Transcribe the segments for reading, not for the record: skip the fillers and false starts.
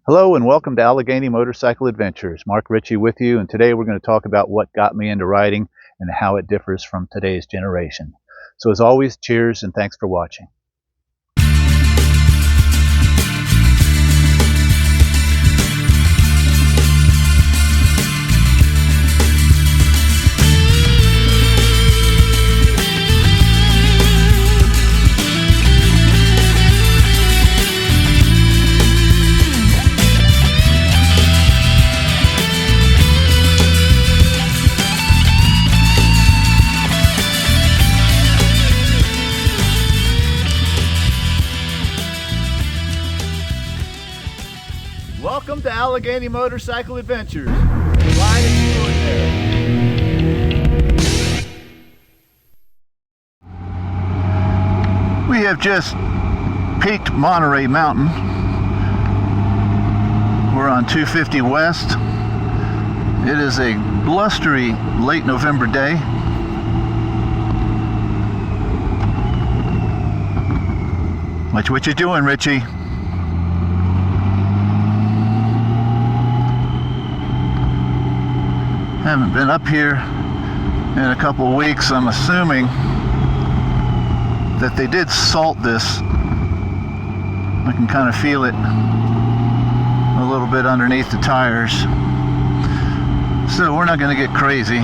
Hello and welcome to Allegheny Motorcycle Adventures. Mark Ritchie with you, and today we're going to talk about what got me into riding and how it differs from today's generation. So as always, cheers and thanks for watching. Welcome to Allegheny Motorcycle Adventures. Ride extraordinary. We have just peaked Monterey Mountain. We're on 250 West. It is a blustery late November day. What you doing, Richie? Haven't been up here in a couple of weeks. I'm assuming that they did salt this. I can kind of feel it a little bit underneath the tires. So we're not going to get crazy.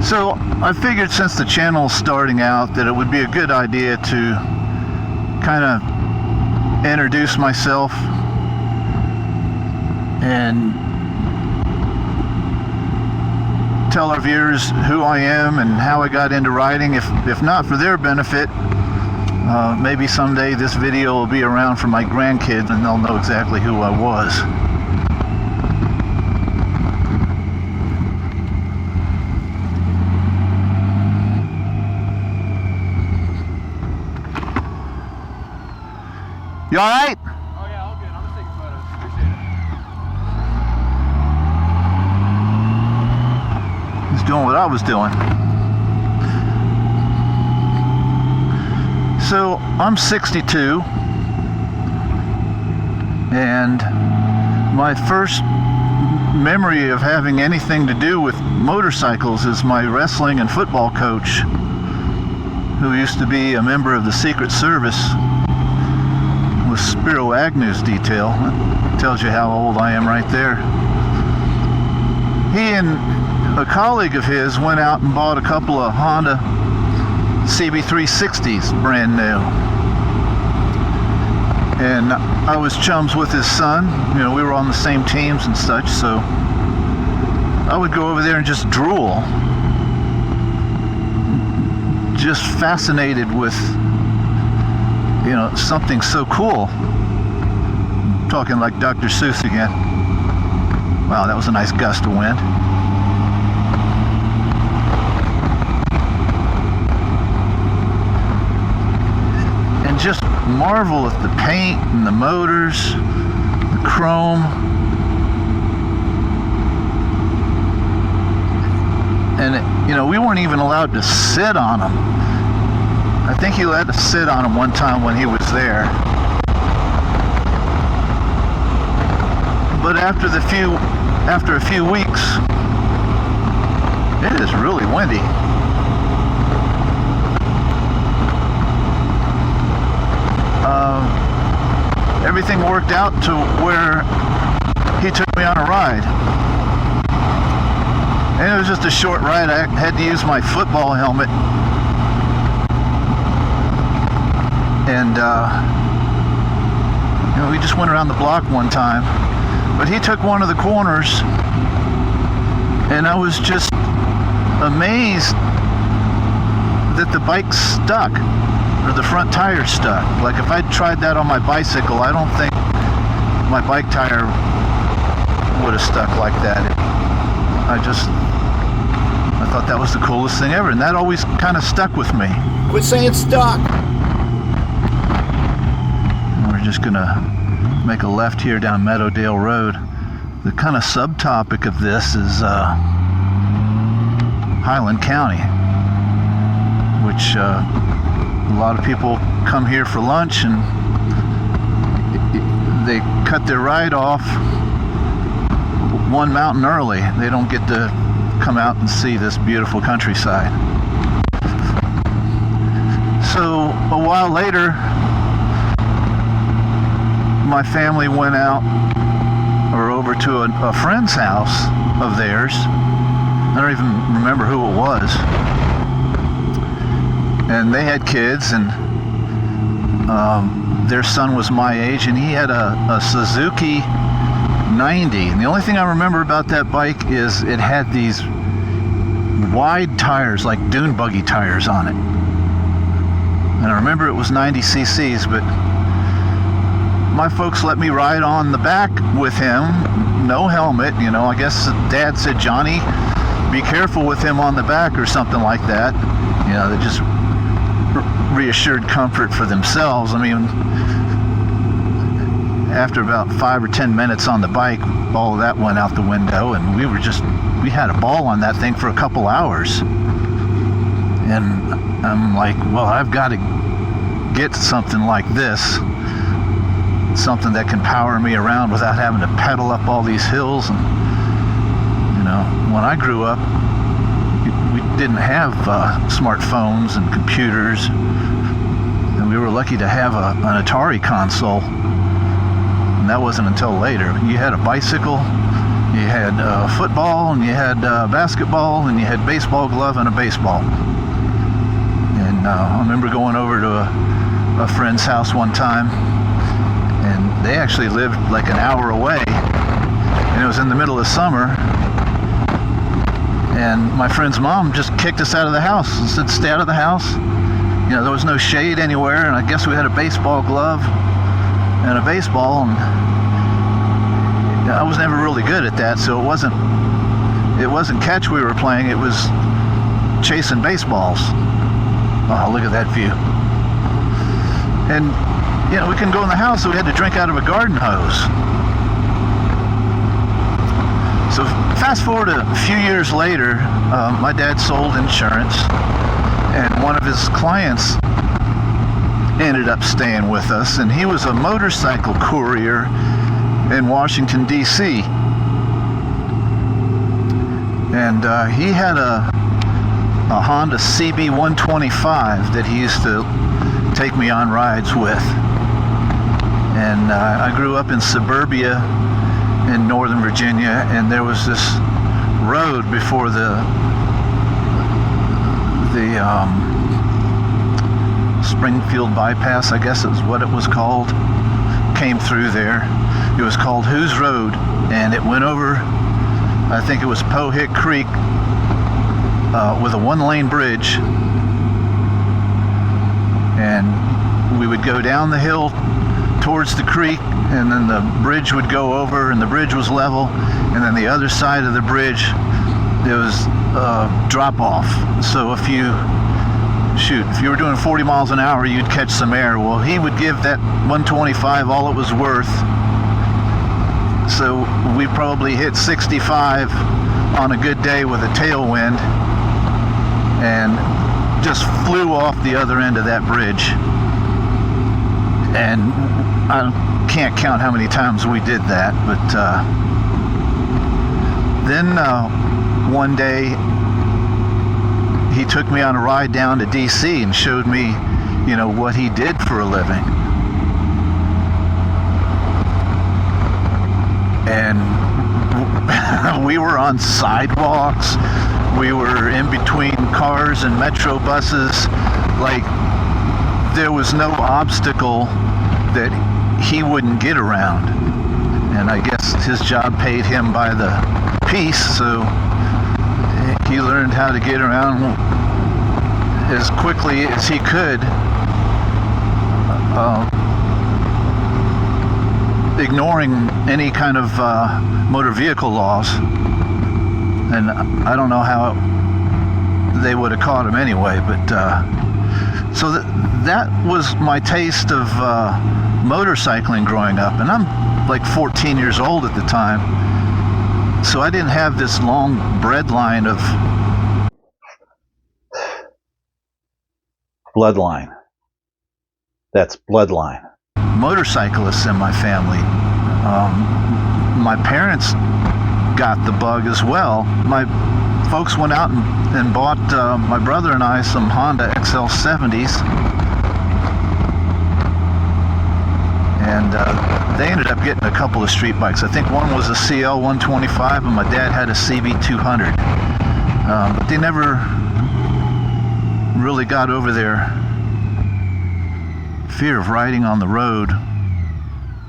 So I figured since the channel's starting out that it would be a good idea to kind of introduce myself and tell our viewers who I am and how I got into riding. If not for their benefit, maybe someday this video will be around for my grandkids and they'll know exactly who I was. You all right? Oh yeah, all good. I'm just taking photos. Appreciate it. Just doing what I was doing. So I'm 62, and my first memory of having anything to do with motorcycles is my wrestling and football coach, who used to be a member of the Secret Service with Spiro Agnew's detail. That tells you how old I am right there. He and a colleague of his went out and bought a couple of Honda CB360s, brand new. And I was chums with his son. You know, we were on the same teams and such, so I would go over there and just drool. Just fascinated with, you know, something so cool. I'm talking like Dr. Seuss again. Wow, that was a nice gust of wind. And just marvel at the paint and the motors, the chrome. And, you know, we weren't even allowed to sit on them. I think he let us sit on him one time when he was there. But after a few weeks, it is really windy. Everything worked out to where he took me on a ride. And it was just a short ride. I had to use my football helmet. And you know, we just went around the block one time, but he took one of the corners and I was just amazed that the bike stuck, or the front tire stuck. Like if I'd tried that on my bicycle, I don't think my bike tire would have stuck like that. I thought that was the coolest thing ever, and that always kind of stuck with me. Quit saying stuck. We're just gonna make a left here down Meadowdale Road. The kind of subtopic of this is Highland County. which a lot of people come here for lunch, and they cut their ride off one mountain early. They don't get to come out and see this beautiful countryside. So a while later, my family went out or over to a friend's house of theirs. I don't even remember who it was. And they had kids, and their son was my age, and he had a Suzuki 90. And the only thing I remember about that bike is it had these wide tires, like dune buggy tires on it. And I remember it was 90 cc's, but my folks let me ride on the back with him, no helmet. You know, I guess Dad said, "Johnny, be careful with him on the back," or something like that. You know, that just reassured comfort for themselves. I mean, after about 5 or 10 minutes on the bike, all of that went out the window, and we had a ball on that thing for a couple hours. And I'm like, well, I've got to get something like this, something that can power me around without having to pedal up all these hills. And you know, when I grew up, we didn't have smartphones and computers, and we were lucky to have an Atari console, and that wasn't until later. You had a bicycle, you had football, and you had basketball, and you had baseball glove and a baseball. And I remember going over to a friend's house one time, and they actually lived like an hour away, and it was in the middle of summer, and my friend's mom just kicked us out of the house and said, "Stay out of the house." You know, there was no shade anywhere, and I guess we had a baseball glove and a baseball, and I was never really good at that, so it wasn't catch we were playing, it was chasing baseballs. Oh, look at that view. And you know, we couldn't go in the house, so we had to drink out of a garden hose. So fast forward a few years later, my dad sold insurance, and one of his clients ended up staying with us, and he was a motorcycle courier in Washington, D.C. And he had a Honda CB125 that he used to take me on rides with. And I grew up in suburbia in Northern Virginia, and there was this road before the Springfield bypass, I guess is what it was called, came through there. It was called Who's Road, and it went over, I think it was Pohick Creek, with a one-lane bridge, and we would go down the hill towards the creek, and then the bridge would go over, and the bridge was level, and then the other side of the bridge there was a drop-off. So if you were doing 40 miles an hour, you'd catch some air. Well, he would give that 125 all it was worth, so we probably hit 65 on a good day with a tailwind, and just flew off the other end of that bridge. And I can't count how many times we did that, but then one day he took me on a ride down to DC and showed me, you know, what he did for a living. And we were on sidewalks, we were in between cars and metro buses, like there was no obstacle that he wouldn't get around. And I guess his job paid him by the piece, so he learned how to get around as quickly as he could, ignoring any kind of motor vehicle laws. And I don't know how they would have caught him anyway, but so that was my taste of motorcycling growing up. And I'm like 14 years old at the time, so I didn't have this long breadline of bloodline. That's bloodline. Motorcyclists in my family. My parents got the bug as well. My folks went out and bought my brother and I some Honda XL70s. And they ended up getting a couple of street bikes. I think one was a CL 125 and my dad had a CB 200. But they never really got over their fear of riding on the road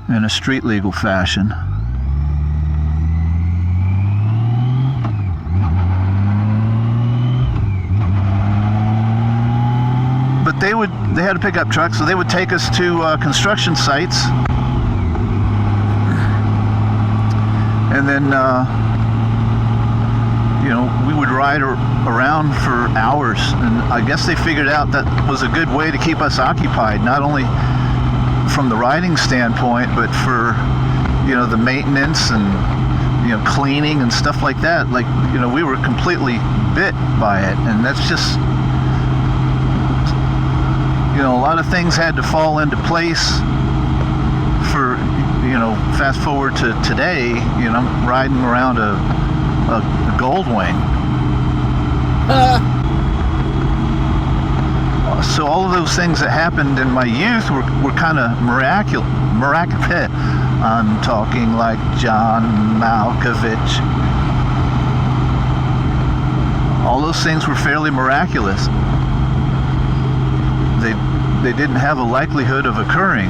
in a street legal fashion. But they had a pickup truck, so they would take us to construction sites, and then we would ride around for hours. And I guess they figured out that was a good way to keep us occupied, not only from the riding standpoint, but for the maintenance and cleaning and stuff like that. Like we were completely bit by it, and that's just. A lot of things had to fall into place for, fast forward to today, I'm riding around a Goldwing. So all of those things that happened in my youth were kind of miraculous. I'm talking like John Malkovich. All those things were fairly miraculous. They didn't have a likelihood of occurring,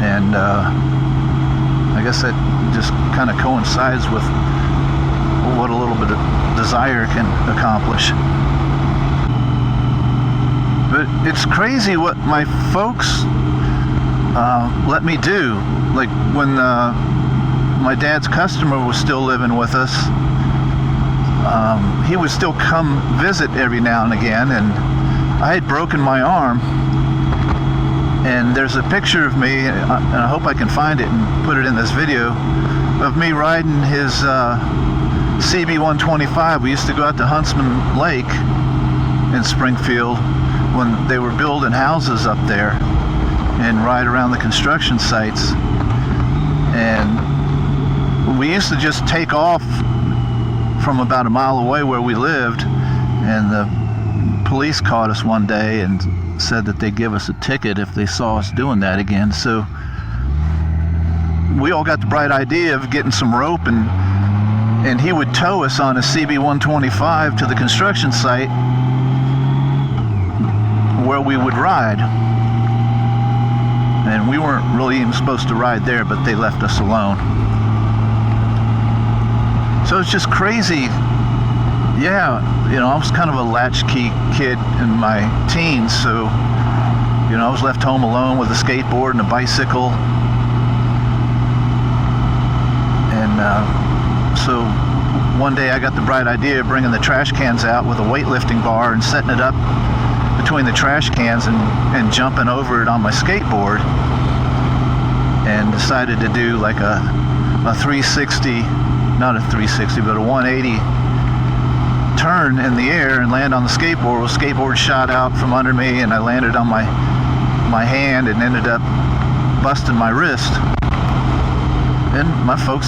and I guess that just kind of coincides with what a little bit of desire can accomplish. But it's crazy what my folks let me do. Like when my dad's customer was still living with us, he would still come visit every now and again, and I had broken my arm. And there's a picture of me, and I hope I can find it and put it in this video, of me riding his CB 125. We used to go out to Huntsman Lake in Springfield when they were building houses up there and ride around the construction sites. And we used to just take off from about a mile away where we lived, and the police caught us one day and said that they'd give us a ticket if they saw us doing that again. So we all got the bright idea of getting some rope, and he would tow us on a CB 125 to the construction site where we would ride. And we weren't really even supposed to ride there, but they left us alone. So it's just crazy. Yeah, I was kind of a latchkey kid in my teens, so, I was left home alone with a skateboard and a bicycle. And so one day I got the bright idea of bringing the trash cans out with a weightlifting bar and setting it up between the trash cans and jumping over it on my skateboard, and decided to do like a 360, not a 360, but a 180 turn in the air and land on the skateboard. Well, the skateboard shot out from under me, and I landed on my hand and ended up busting my wrist. And my folks,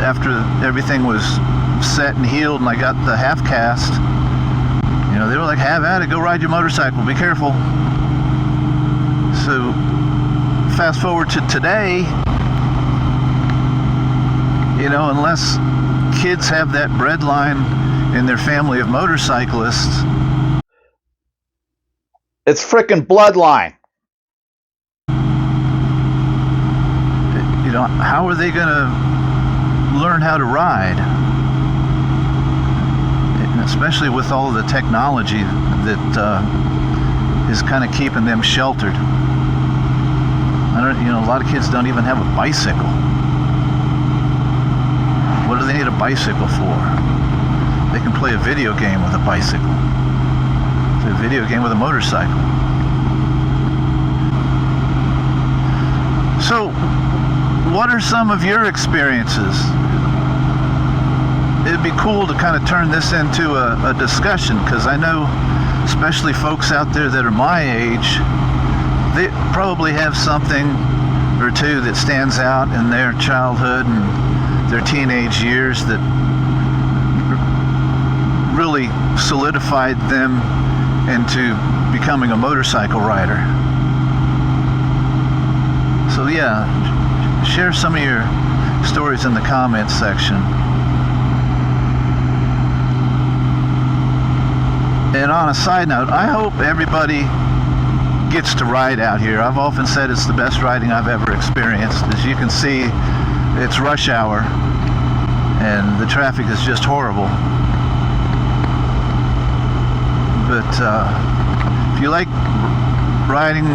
after everything was set and healed and I got the half cast, they were like, have at it, go ride your motorcycle, be careful. So fast forward to today, unless kids have that breadline in their family of motorcyclists, it's frickin' bloodline. How are they going to learn how to ride? And especially with all of the technology that is kind of keeping them sheltered. A lot of kids don't even have a bicycle. What do they need a bicycle for? They can play a video game with a bicycle. Play a video game with a motorcycle. So, what are some of your experiences? It'd be cool to kind of turn this into a discussion, because I know especially folks out there that are my age, they probably have something or two that stands out in their childhood and their teenage years that really solidified them into becoming a motorcycle rider. So yeah, share some of your stories in the comments section. And on a side note, I hope everybody gets to ride out here. I've often said it's the best riding I've ever experienced. As you can see, it's rush hour and the traffic is just horrible. But if you like riding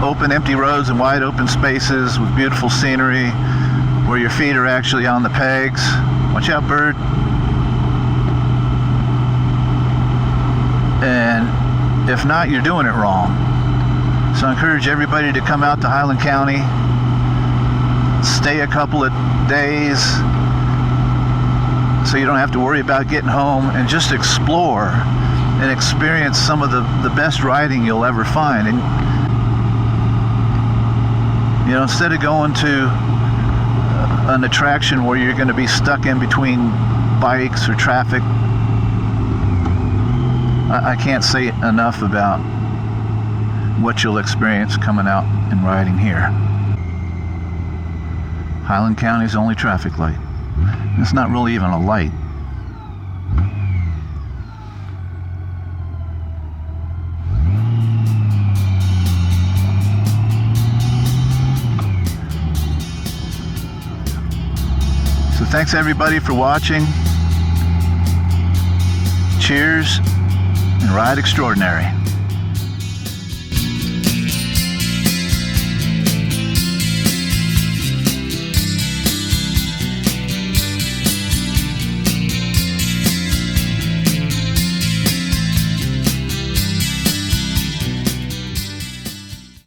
open, empty roads and wide open spaces with beautiful scenery where your feet are actually on the pegs, watch out, bird. And if not, you're doing it wrong. So I encourage everybody to come out to Highland County, stay a couple of days so you don't have to worry about getting home, and just explore and experience some of the best riding you'll ever find. And you know, instead of going to an attraction where you're going to be stuck in between bikes or traffic, I can't say enough about what you'll experience coming out and riding here. Highland County's only traffic light. It's not really even a light. So thanks everybody for watching. Cheers and ride extraordinary.